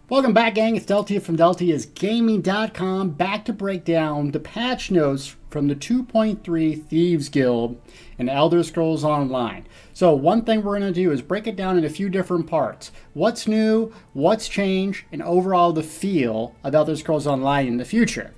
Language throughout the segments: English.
Welcome back, gang. It's Deltia from DeltiasGaming.com, back to break down the patch notes from the 2.3 Thieves Guild and Elder Scrolls Online. So one thing we're going to do is break it down in a few different parts. What's new, what's changed, and overall the feel of Elder Scrolls Online in the future.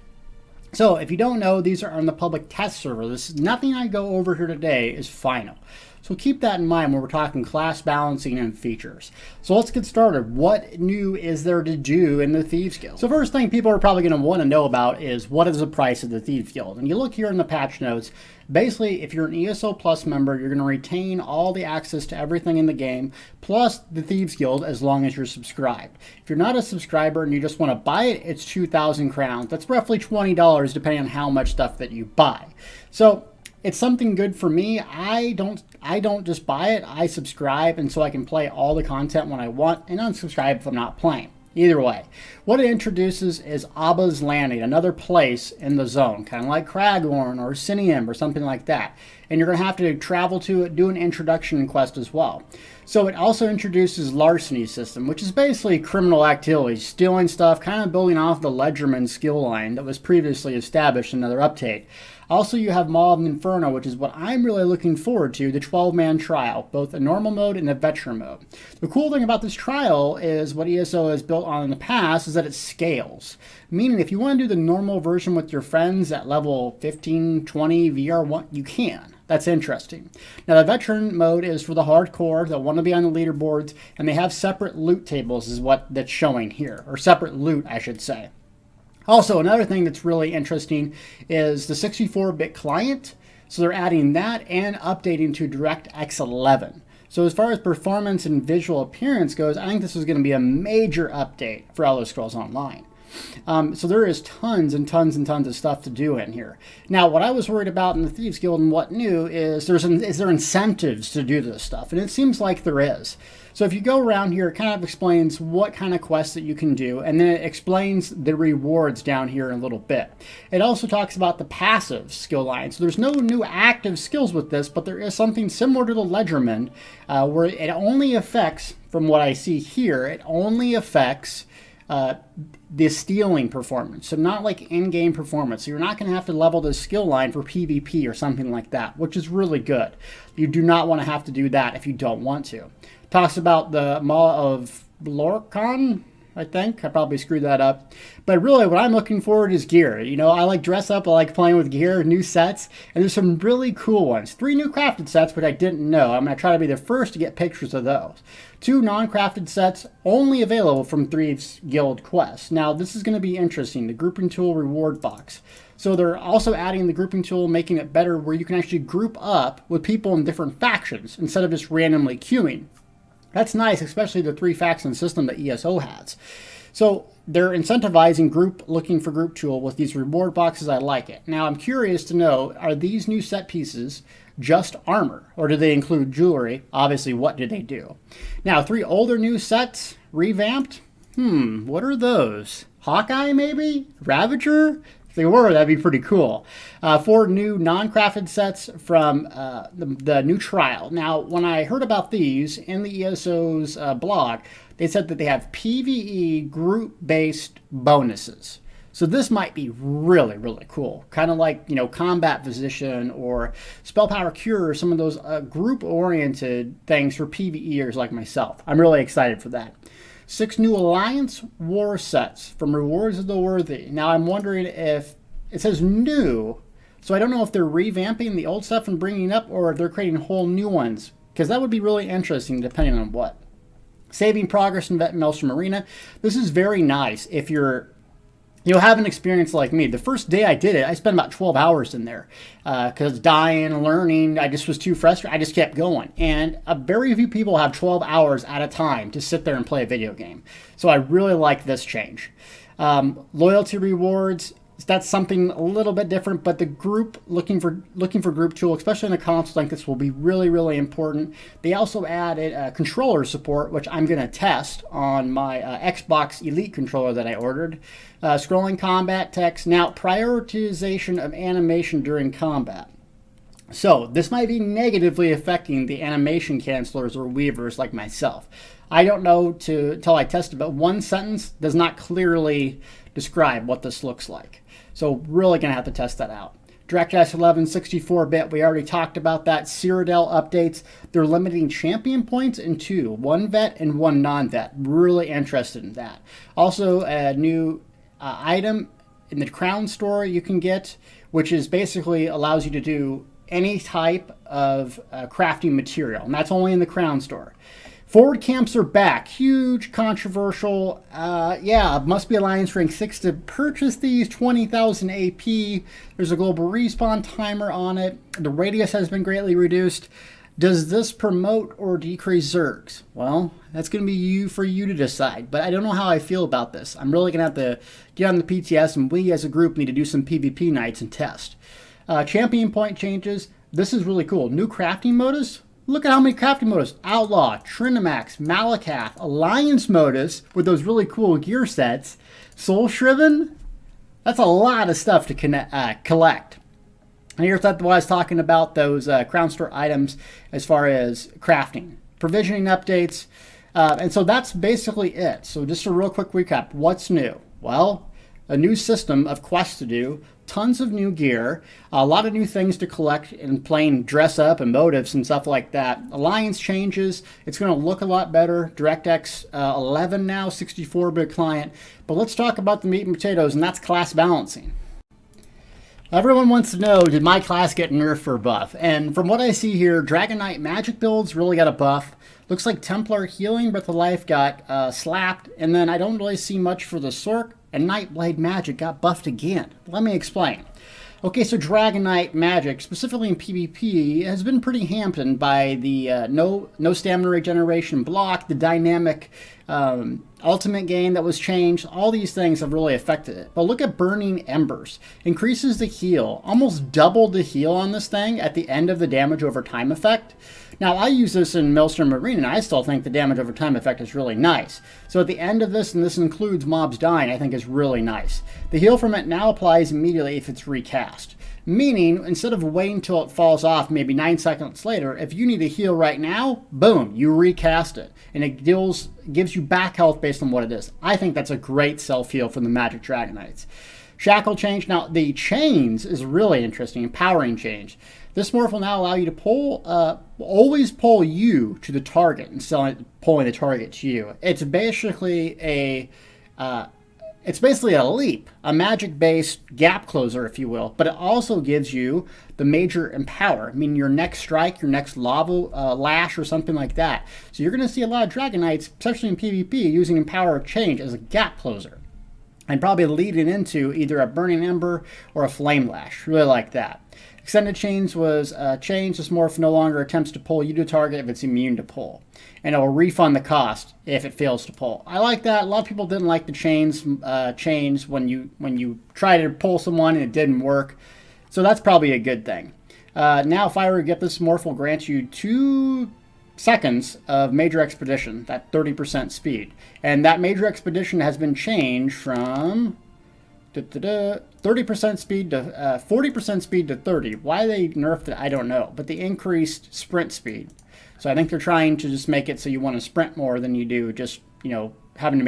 So if you don't know, these are on the public test server. Nothing I go over here today is final. So keep that in mind when we're talking class balancing and features. So let's get started. What new is there to do in the Thieves Guild? So first thing people are probably going to want to know about is what is the price of the Thieves Guild? And you look here in the patch notes, basically if you're an ESO Plus member, you're going to retain all the access to everything in the game, plus the Thieves Guild as long as you're subscribed. If you're not a subscriber and you just want to buy it, it's 2,000 crowns. That's roughly $20 depending on how much stuff that you buy. So it's something good for me. I don't just buy it, I subscribe, and so I can play all the content when I want and unsubscribe if I'm not playing. Either way, what it introduces is Abba's Landing, another place in the zone, kind of like Cragorn or Sinium or something like that. And you're going to have to travel to it, do an introduction quest as well. So it also introduces larceny system, which is basically criminal activities, stealing stuff, kind of building off the Ledgerman skill line that was previously established in another update. Also, you have Maw of Inferno, which is what I'm really looking forward to, the 12-man trial, both a normal mode and a veteran mode. The cool thing about this trial is what ESO has built on in the past is that it scales. Meaning if you want to do the normal version with your friends at level 15, 20, VR1, you can. That's interesting. Now the veteran mode is for the hardcore that want to be on the leaderboards, and they have separate loot tables is what that's showing here, or separate loot I should say. Also, another thing that's really interesting is the 64-bit client. So they're adding that and updating to DirectX 11. So as far as performance and visual appearance goes, I think this is going to be a major update for Elder Scrolls Online. So there is tons and tons and tons of stuff to do in here. Now, what I was worried about in the Thieves Guild and what new is is there incentives to do this stuff? And it seems like there is. So if you go around here, it kind of explains what kind of quests that you can do, and then it explains the rewards down here in a little bit. It also talks about the passive skill line. So there's no new active skills with this, but there is something similar to the Ledgerman, where it only affects, from what I see here, it only affects the stealing performance. So not like in-game performance. So you're not going to have to level the skill line for PvP or something like that, which is really good. You do not want to have to do that if you don't want to. Talks about the Maw of Lorcan, I think. I probably screwed that up. But really what I'm looking forward is gear. You know, I like dress up, I like playing with gear, new sets, and there's some really cool ones. 3 new crafted sets, which I didn't know. I'm going to try to be the first to get pictures of those. 2 non-crafted sets, only available from Thieves Guild quests. Now, this is going to be interesting, the grouping tool reward box. So they're also adding the grouping tool, making it better where you can actually group up with people in different factions instead of just randomly queuing. That's nice, especially the 3-faction system that ESO has. So they're incentivizing looking for group tool with these reward boxes. I like it. Now I'm curious to know, are these new set pieces just armor, or do they include jewelry? Obviously, what do they do? Now 3 older new sets revamped. What are those? Hawkeye maybe? Ravager? If they were, that'd be pretty cool. 4 new non-crafted sets from the new trial. Now, when I heard about these in the ESO's blog, they said that they have PvE group-based bonuses. So this might be really, really cool. Kind of like, you know, Combat Physician or Spell Power Cure or some of those group-oriented things for PvEers like myself. I'm really excited for that. 6 new Alliance War sets from Rewards of the Worthy. Now I'm wondering if it says new, so I don't know if they're revamping the old stuff and bringing it up or if they're creating whole new ones, because that would be really interesting depending on what. Saving Progress in Vet Maelstrom Arena. This is very nice if you'll have an experience like me. The first day I did it, I spent about 12 hours in there because dying, learning, I just was too frustrated. I just kept going. And very few people have 12 hours at a time to sit there and play a video game. So I really like this change. Loyalty rewards, that's something a little bit different, but the group, looking for group tool, especially in a console like this, will be really, really important. They also added controller support, which I'm going to test on my Xbox Elite controller that I ordered. Scrolling combat text. Now, prioritization of animation during combat. So this might be negatively affecting the animation cancelers or weavers like myself. I don't know till I test it, but one sentence does not clearly describe what this looks like. So really gonna have to test that out. DirectX 11 64-bit, we already talked about that. Cyrodiil updates, they're limiting champion points in two, one vet and one non-vet. Really interested in that. Also, a new item in the crown store you can get, which is basically allows you to do any type of crafting material, and that's only in the crown store. Forward camps are back. Huge, controversial. Yeah, must be Alliance rank 6 to purchase these. 20,000 AP. There's a global respawn timer on it. The radius has been greatly reduced. Does this promote or decrease Zergs? Well, that's going to be for you to decide. But I don't know how I feel about this. I'm really going to have to get on the PTS, and we as a group need to do some PvP nights and test. Champion point changes. This is really cool. New crafting modus. Look at how many crafting modus. Outlaw, Trinamax, Malakath, Alliance modus with those really cool gear sets. Soul Shriven. That's a lot of stuff to collect. And here's what I was talking about, those Crown Store items as far as crafting. Provisioning updates. And so that's basically it. So just a real quick recap. What's new? Well, a new system of quests to do, tons of new gear, a lot of new things to collect and playing dress up and motives and stuff like that. Alliance changes. It's going to look a lot better. DirectX 11 now, 64-bit client. But let's talk about the meat and potatoes, and that's class balancing. Everyone wants to know, did my class get nerfed or buff? And from what I see here, Dragon Knight magic builds really got a buff. Looks like Templar Healing Breath of Life got slapped. And then I don't really see much for the Sork, and Nightblade Magic got buffed again. Let me explain. Okay, so Dragon Knight Magic, specifically in PvP, has been pretty hampered by the no stamina regeneration block, the dynamic ultimate gain that was changed. All these things have really affected it. But look at Burning Embers. Increases the heal, almost doubled the heal on this thing at the end of the damage over time effect. Now, I use this in Maelstrom Arena, and I still think the damage over time effect is really nice. So at the end of this, and this includes mobs dying, I think is really nice. The heal from it now applies immediately if it's recast. Meaning, instead of waiting until it falls off maybe 9 seconds later, if you need a heal right now, boom, you recast it. And it gives you back health based on what it is. I think that's a great self-heal for the Magic Dragon Knights. Shackle change. Now, the chains is really interesting. Empowering change. This morph will now allow you to pull, always pull you to the target instead of pulling the target to you. It's basically a leap, a magic-based gap closer, if you will. But it also gives you the major empower, meaning your next strike, your next lava lash, or something like that. So you're going to see a lot of Dragon Knights, especially in PvP, using Empower change as a gap closer. And probably leading into either a Burning Ember or a Flame Lash. Really like that. Extended Chains was changed. This morph no longer attempts to pull you to target if it's immune to pull. And it will refund the cost if it fails to pull. I like that. A lot of people didn't like the chains when you try to pull someone and it didn't work. So that's probably a good thing. Now, if I were to get this morph, will grant you 2 seconds of Major Expedition, that 30% speed. And that Major Expedition has been changed from 30% speed to 40% speed to 30. Why they nerfed it, I don't know. But the increased sprint speed. So I think they're trying to just make it so you want to sprint more than you do just, having a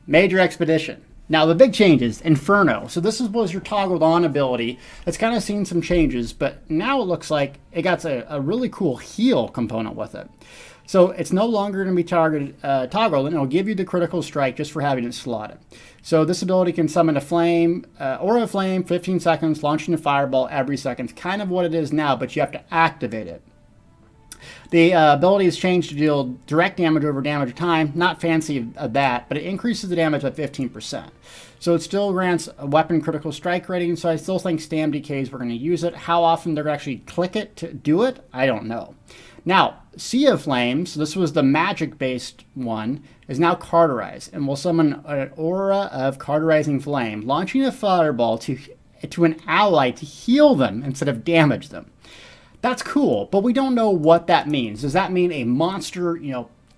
major expedition. Now, the big change is Inferno. So this was your toggled on ability. It's kind of seen some changes, but now it looks like it got a really cool heal component with it. So it's no longer going to be toggled, and it'll give you the critical strike just for having it slotted. So this ability can summon a flame, aura of flame, 15 seconds, launching a fireball every second. It's kind of what it is now, but you have to activate it. The ability is changed to deal direct damage over damage time. Not fancy of that, but it increases the damage by 15%. So it still grants a weapon critical strike rating, so I still think Stam DKs we're going to use it. How often they're going to actually click it to do it, I don't know. Now, Sea of Flames, this was the magic-based one, is now carterized and will summon an aura of carterizing flame, launching a fireball to an ally to heal them instead of damage them. That's cool, but we don't know what that means. Does that mean a monster,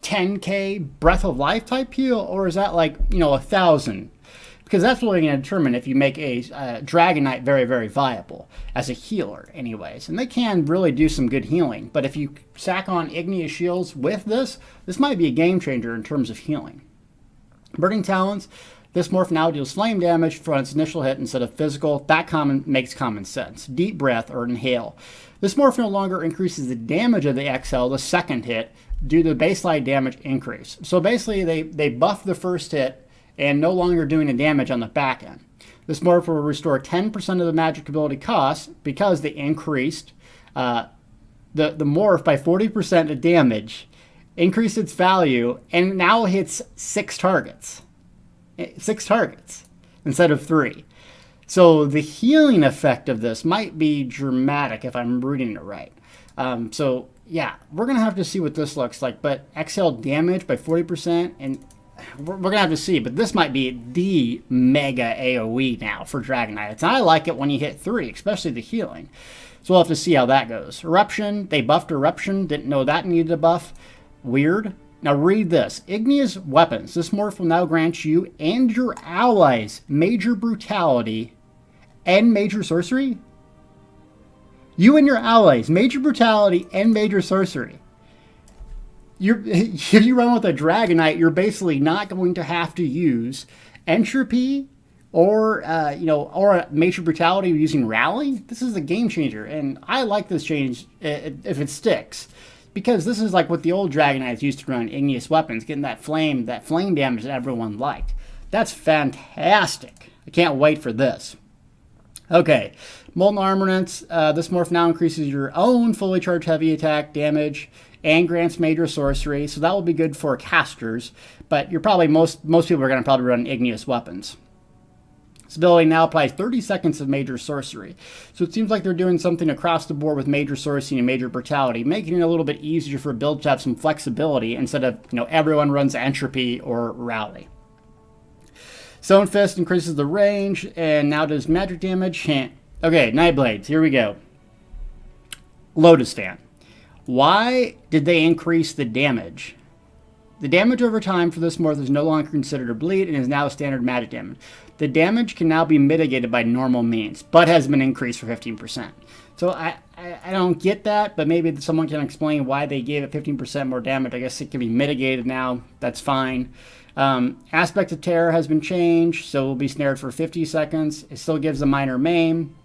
10k Breath of Life type heal, or is that like, 1,000? because that's really going to determine if you make a Dragon Knight very, very viable as a healer anyways. And they can really do some good healing. But if you stack on Igneous Shields with this might be a game changer in terms of healing. Burning Talons. This morph now deals flame damage for its initial hit instead of physical. That makes common sense. Deep Breath or Inhale. This morph no longer increases the damage of the XL the second hit due to the baseline damage increase. So basically they buff the first hit and no longer doing the damage on the back end. This morph will restore 10% of the magic ability cost because they increased the morph by 40% of damage, increased its value, and now hits 6 targets. 6 targets instead of 3. So the healing effect of this might be dramatic if I'm reading it right. So yeah, we're going to have to see what this looks like. But XL damage by 40%, and we're going to have to see. But this might be the mega AoE now for Dragon Knights. And I like it when you hit 3, especially the healing. So we'll have to see how that goes. Eruption, they buffed Eruption. Didn't know that needed a buff. Weird. Now read this. Igneous Weapons. This morph will now grant you and your allies Major Brutality and Major Sorcery. You and your allies, Major Brutality and Major Sorcery. If you run with a Dragon Knight, you're basically not going to have to use Entropy or or Major Brutality using Rally. This is a game changer, and I like this change if it sticks. Because this is like what the old Dragon Knights used to run, Igneous Weapons, getting that flame damage that everyone liked. That's fantastic. I can't wait for this. Okay, Molten Armaments. This morph now increases your own fully charged heavy attack damage and grants Major Sorcery, so that will be good for casters. But you're probably most people are going to probably run Igneous Weapons. This ability now applies 30 seconds of Major Sorcery. So it seems like they're doing something across the board with Major Sorcery and Major Brutality, making it a little bit easier for builds to have some flexibility instead of, everyone runs Entropy or Rally. Stone Fist increases the range and now does magic damage. Okay, Nightblades, here we go. Lotus Fan. Why did they increase the damage? The damage over time for this morph is no longer considered a bleed and is now standard magic damage. The damage can now be mitigated by normal means, but has been increased for 15%. So I don't get that, but maybe someone can explain why they gave it 15% more damage. I guess it can be mitigated now. That's fine. Aspect of Terror has been changed, so it will be snared for 50 seconds. It still gives a minor maim.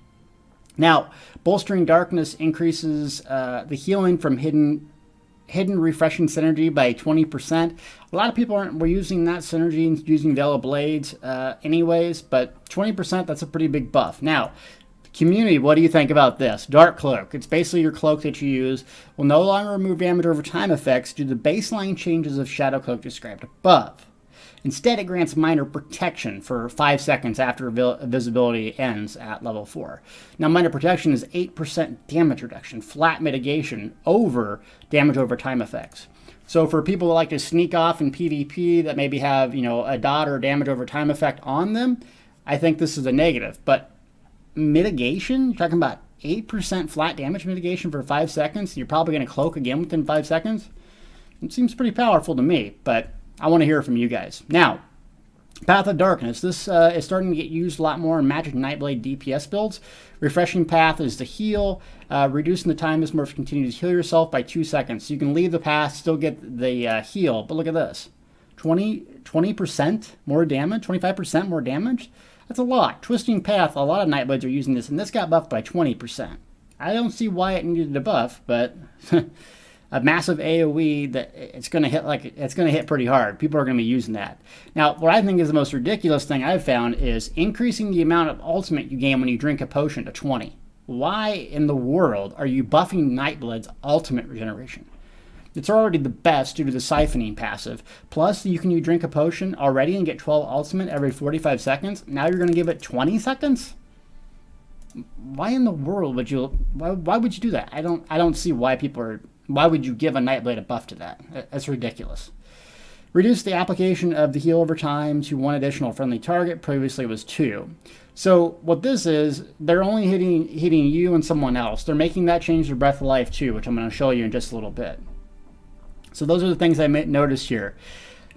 Now, Bolstering Darkness increases the healing from hidden refreshing synergy by 20%. A lot of people were using that synergy using Veil Blades anyways, but 20%, that's a pretty big buff. Now, community, what do you think about this? Dark Cloak. It's basically your cloak that you use. Will no longer remove damage over time effects due to the baseline changes of Shadow Cloak described above. Instead, it grants minor protection for 5 seconds after visibility ends at level 4. Now, minor protection is 8% damage reduction, flat mitigation over damage over time effects. So for people that like to sneak off in PvP that maybe have, a dot or damage over time effect on them, I think this is a negative. But mitigation, you're talking about 8% flat damage mitigation for 5 seconds. You're probably going to cloak again within 5 seconds. It seems pretty powerful to me, but I want to hear from you guys. Now, Path of Darkness. This is starting to get used a lot more in Magic Nightblade DPS builds. Refreshing Path is the heal. Reducing the time this morph continues to heal yourself by 2 seconds. So you can leave the path, still get the heal. But look at this. 20% more damage? 25% more damage? That's a lot. Twisting Path, a lot of Nightblades are using this, and this got buffed by 20%. I don't see why it needed a buff, but a massive AoE that it's going to hit pretty hard. People are going to be using that. Now, what I think is the most ridiculous thing I've found is increasing the amount of ultimate you gain when you drink a potion to 20. Why in the world are you buffing Nightblade's ultimate regeneration? It's already the best due to the siphoning passive. Plus, you drink a potion already and get 12 ultimate every 45 seconds. Now you're going to give it 20 seconds? Why in the world would you? Why would you do that? I don't see why people are. Why would you give a Nightblade a buff to that? That's ridiculous. Reduce the application of the heal over time to 1 additional friendly target. Previously it was 2. So what this is, they're only hitting you and someone else. They're making that change to Breath of Life too, which I'm going to show you in just a little bit. So those are the things I noticed here.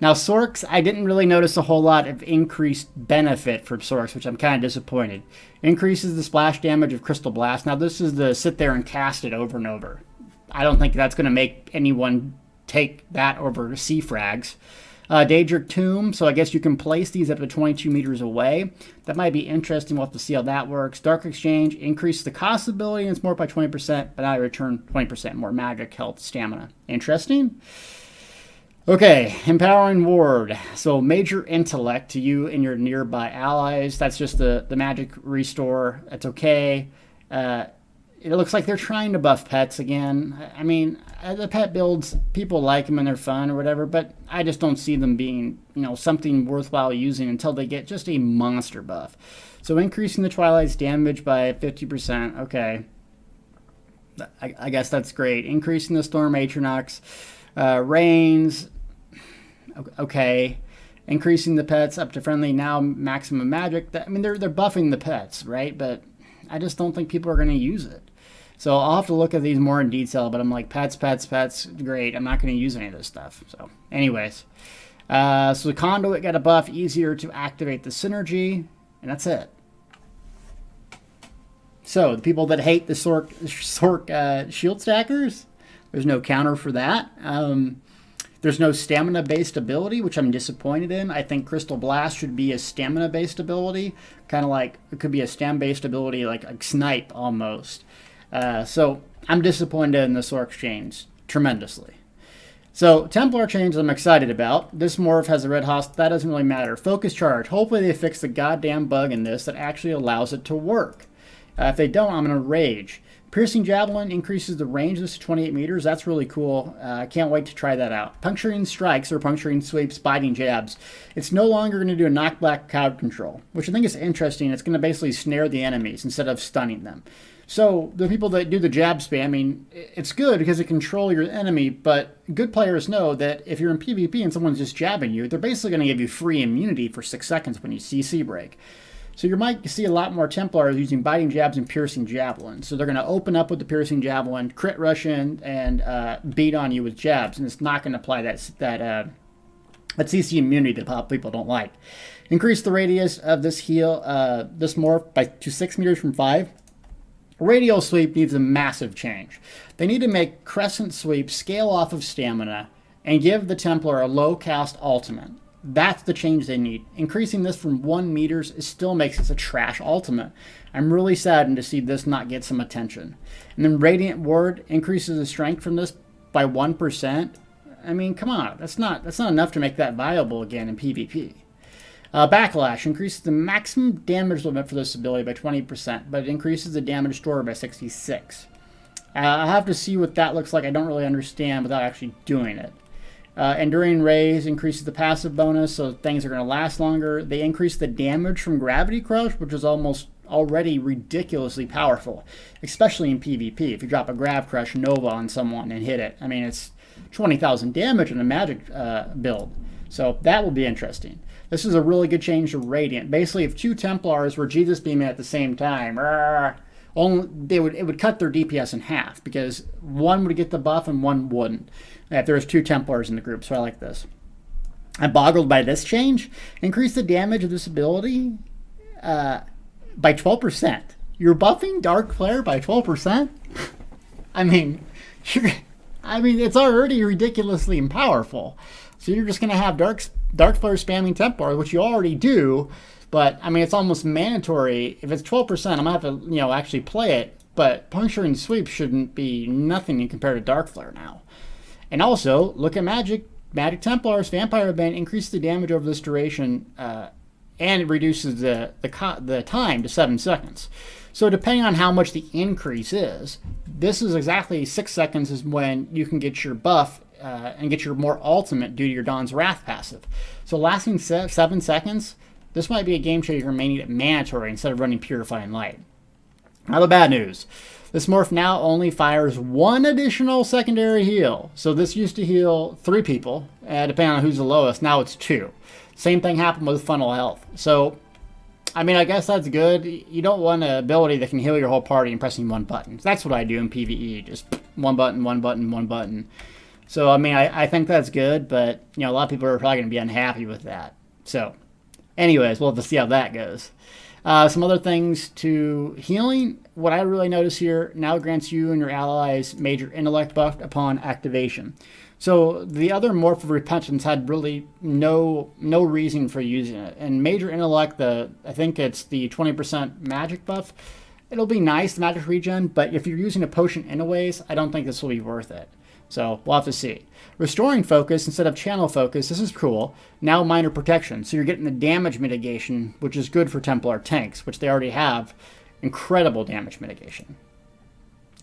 Now, Sorks, I didn't really notice a whole lot of increased benefit from Sorks, which I'm kind of disappointed. Increases the splash damage of Crystal Blast. Now, this is the sit there and cast it over and over. I don't think that's going to make anyone take that over Sea Frags. Daedric Tomb, so I guess you can place these up to 22 meters away. That might be interesting. We'll have to see how that works. Dark Exchange, increase the cost ability and it's more by 20%, but I return 20% more magic, health, stamina. Interesting. Okay, Empowering Ward. So major intellect to you and your nearby allies. That's just the magic restore. That's okay. It looks like they're trying to buff pets again. I mean, the pet builds, people like them and they're fun or whatever, but I just don't see them being, something worthwhile using until they get just a monster buff. So increasing the Twilight's damage by 50%. Okay. I guess that's great. Increasing the Storm Atronox. Rains. Okay. Increasing the pets up to friendly now maximum magic. I mean, they're buffing the pets, right? But I just don't think people are going to use it. So I'll have to look at these more in detail, but I'm like, pets, great. I'm not going to use any of this stuff. So anyways, so the Conduit got a buff, easier to activate the synergy, and that's it. So the people that hate the Sork shield stackers, there's no counter for that. There's no stamina-based ability, which I'm disappointed in. I think Crystal Blast should be a stamina-based ability, kind of like it could be a stam-based ability, like a snipe almost. So I'm disappointed in the Sork chains tremendously. So Templar chains I'm excited about. This morph has a red host. That doesn't really matter. Focus charge. Hopefully they fix the goddamn bug in this that actually allows it to work. If they don't, I'm going to rage. Piercing Javelin increases the range of this to 28 meters. That's really cool. I can't wait to try that out. Puncturing Strikes or Puncturing Sweeps, Biting Jabs. It's no longer going to do a knockback crowd control, which I think is interesting. It's going to basically snare the enemies instead of stunning them. So the people that do the jab spamming, it's good because it controls your enemy, but good players know that if you're in PvP and someone's just jabbing you, they're basically going to give you free immunity for 6 seconds when you CC break. So you might see a lot more Templars using Biting Jabs and Piercing Javelin. So they're going to open up with the Piercing Javelin, crit rush in, and beat on you with jabs, and it's not going to apply that CC immunity that people don't like. Increase the radius of this heal, this morph to 6 meters from 5. Radial Sweep needs a massive change. They need to make Crescent Sweep scale off of stamina and give the Templar a low cast ultimate. That's the change they need. Increasing this from 1 meters still makes it a trash ultimate. I'm really saddened to see this not get some attention. And then Radiant Ward increases the strength from this by 1%. I mean, come on, that's not enough to make that viable again in PvP. Backlash increases the maximum damage limit for this ability by 20%, but it increases the damage stored by 66. I'll have to see what that looks like. I don't really understand without actually doing it. Enduring Rays increases the passive bonus, so things are going to last longer. They increase the damage from Gravity Crush, which is already ridiculously powerful, especially in PvP. If you drop a Grav Crush Nova on someone and hit it, I mean, it's 20,000 damage in a magic build. So that will be interesting. This is a really good change to Radiant. Basically, if 2 Templars were Jesus beaming at the same time, it would cut their DPS in half because one would get the buff and one wouldn't. If there was 2 Templars in the group, so I like this. I'm boggled by this change. Increase the damage of this ability by 12%. You're buffing Dark Flare by 12%? I mean, it's already ridiculously powerful. So you're just going to have Dark Flare spamming Templar, which you already do. But, I mean, it's almost mandatory. If it's 12%, I'm going to have to, actually play it. But Puncturing Sweep shouldn't be nothing compared to Dark Flare now. And also, look at Magic Templars, Vampire Bane, increase the damage over this duration, and it reduces the time to 7 seconds. So depending on how much the increase is, this is exactly 6 seconds is when you can get your buff and get your more ultimate due to your Dawn's Wrath passive. So lasting 7 seconds, this might be a game changer making it mandatory instead of running Purifying Light. Now the bad news. This morph now only fires 1 additional secondary heal. So this used to heal 3 people, depending on who's the lowest. Now it's 2. Same thing happened with Funnel Health. So, I mean, I guess that's good. You don't want an ability that can heal your whole party and pressing 1 button. That's what I do in PvE. Just 1 button, 1 button, 1 button. So, I mean, I think that's good, but, you know, a lot of people are probably going to be unhappy with that. So, anyways, we'll have to see how that goes. Some other things to healing. What I really notice here now grants you and your allies major intellect buff upon activation. So the other Morph of Repentance had really no reason for using it. And major intellect, I think it's the 20% magic buff. It'll be nice, the magic regen, but if you're using a potion anyways, I don't think this will be worth it. So we'll have to see. Restoring focus instead of channel focus, this is cool. Now minor protection, so you're getting the damage mitigation, which is good for Templar tanks, which they already have incredible damage mitigation.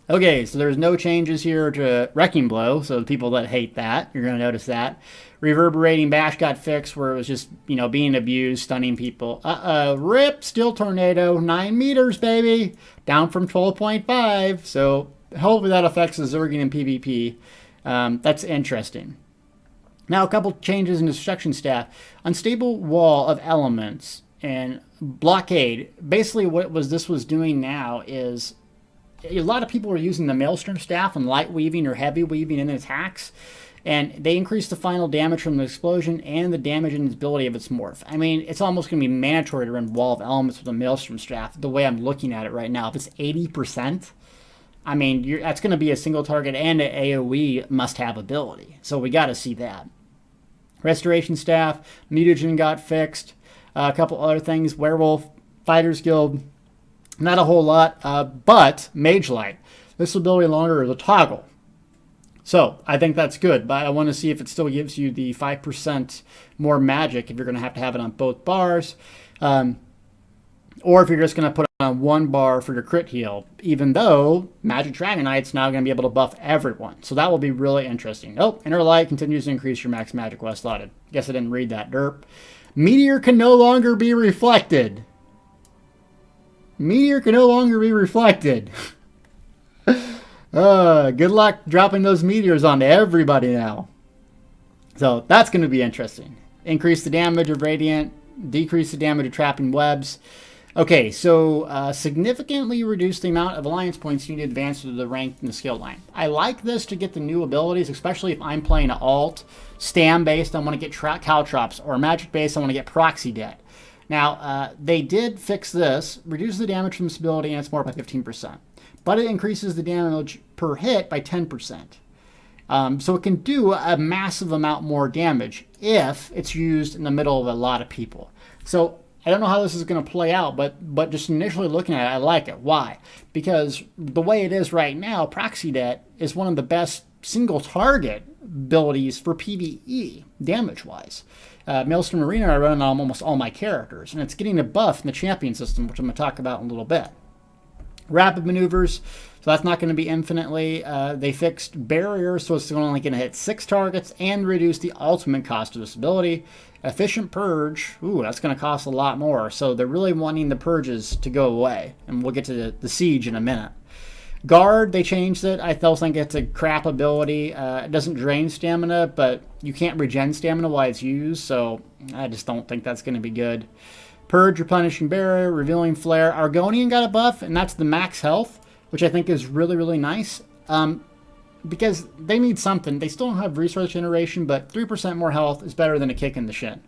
Okay, so there's no changes here to Wrecking Blow, so the people that hate that, you're going to notice that. Reverberating Bash got fixed where it was just, you know, being abused, stunning people. Rip, Steel Tornado, 9 meters, baby. Down from 12.5, so hopefully that affects the Zerging in PvP. That's interesting. Now, a couple changes in Destruction Staff. Unstable Wall of Elements and Blockade. Basically, what this was doing now is a lot of people are using the Maelstrom Staff and light weaving or heavy weaving in attacks, and they increase the final damage from the explosion and the damage and ability of its morph. I mean, it's almost going to be mandatory to run Wall of Elements with a Maelstrom Staff, the way I'm looking at it right now. If it's 80%, I mean, that's going to be a single target and an AoE must-have ability. So we got to see that. Restoration Staff, Mutagen got fixed. A couple other things. Werewolf, Fighters Guild, not a whole lot. But Mage Light, this ability longer is a toggle. So I think that's good, but I want to see if it still gives you the 5% more magic if you're going to have it on both bars. Or if you're just going to put it on one bar for your crit heal, even though Magic Dragonite's now going to be able to buff everyone. So that will be really interesting. Oh, Inner Light continues to increase your max magic while slotted. Guess I didn't read that, derp. Meteor can no longer be reflected. Meteor can no longer be reflected. Good luck dropping those meteors onto everybody now. So that's going to be interesting. Increase the damage of Radiant, decrease the damage of trapping webs. Okay, so significantly reduce the amount of alliance points you need to advance to the rank in the skill line. I like this to get the new abilities, especially if I'm playing an alt, stam-based, I want to get caltrops, or magic-based, I want to get proxy debt. Now, they did fix this, reduce the damage from this ability, and it's more by 15%. But it increases the damage per hit by 10%. So it can do a massive amount more damage if it's used in the middle of a lot of people. So I don't know how this is going to play out, but just initially looking at it, I like it. Why? Because the way it is right now, Proxy Debt is one of the best single target abilities for PvE, damage-wise. Maelstrom Arena I run on almost all my characters, and it's getting a buff in the champion system, which I'm going to talk about in a little bit. Rapid maneuvers, so that's not going to be infinitely. They fixed barriers, so it's only going to hit 6 targets and reduce the ultimate cost of this ability. Efficient purge, ooh, that's going to cost a lot more. So they're really wanting the purges to go away, and we'll get to the siege in a minute. Guard, they changed it. I still think it's a crap ability. It doesn't drain stamina, but you can't regen stamina while it's used, so I just don't think that's going to be good. Purge, Replenishing Barrier, Revealing Flare. Argonian got a buff, and that's the max health, which I think is really, really nice. Because they need something. They still don't have resource generation, but 3% more health is better than a kick in the shin.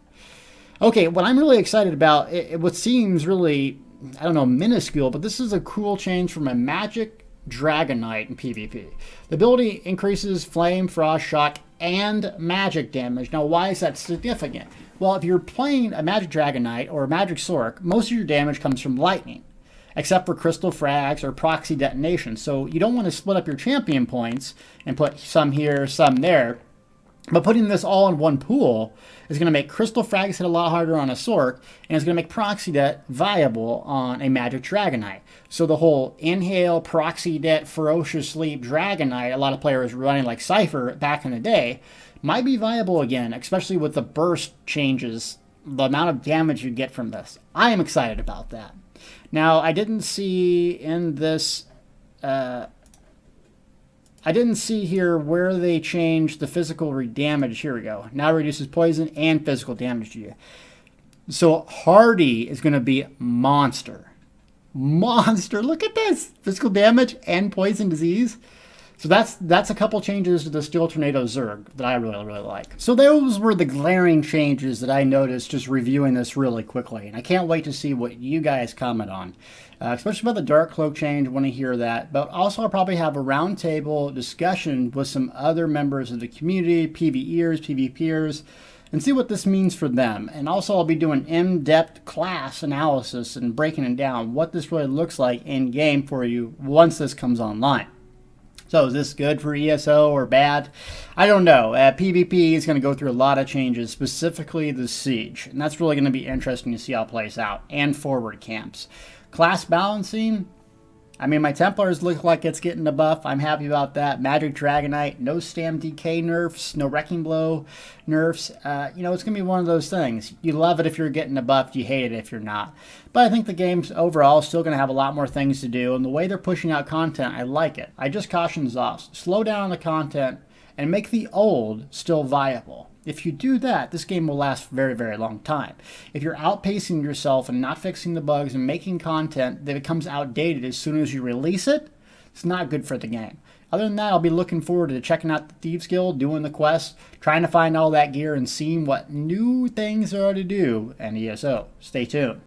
Okay, what I'm really excited about, what seems really, I don't know, minuscule, but this is a cool change from a Magic Dragonite in PvP. The ability increases Flame, Frost, Shock, and Magic damage. Now, why is that significant? Well, if you're playing a Magic Dragonite or a Magic Sork, most of your damage comes from lightning, except for crystal frags or proxy detonation. So you don't want to split up your champion points and put some here, some there. But putting this all in one pool is going to make crystal frags hit a lot harder on a Sork, and it's going to make proxy det viable on a Magic Dragonite. So the whole inhale, proxy det, ferocious sleep Dragonite, a lot of players running like Cypher back in the day, might be viable again, especially with the burst changes, the amount of damage you get from this. I am excited about that. Now, I didn't see in this, I didn't see here where they changed the physical damage. Here we go. Now reduces poison and physical damage to you. So Hardy is going to be monster. Monster. Look at this. Physical damage and poison disease. So that's a couple changes to the Steel Tornado Zerg that I really like. So those were the glaring changes that I noticed just reviewing this really quickly, and I can't wait to see what you guys comment on, especially about the Dark Cloak change. I want to hear that, but also I'll probably have a roundtable discussion with some other members of the community, PvEers, PvPers, and see what this means for them. And also I'll be doing in-depth class analysis and breaking it down, what this really looks like in game for you once this comes online. So is this good for ESO or bad? I don't know. PvP is going to go through a lot of changes, specifically the Siege. And that's really going to be interesting to see how it plays out. And forward camps. Class balancing. I mean, my Templars look like it's getting a buff. I'm happy about that. Magic Dragonite, no Stam DK nerfs, no Wrecking Blow nerfs. You know, it's going to be one of those things. You love it if you're getting a buff. You hate it if you're not. But I think the game's overall still going to have a lot more things to do. And the way they're pushing out content, I like it. I just caution Zoss. Slow down on the content and make the old still viable. If you do that, this game will last a very long time. If you're outpacing yourself and not fixing the bugs and making content that becomes outdated as soon as you release it, it's not good for the game. Other than that, I'll be looking forward to checking out the Thieves Guild, doing the quests, trying to find all that gear, and seeing what new things there are to do in ESO. Stay tuned.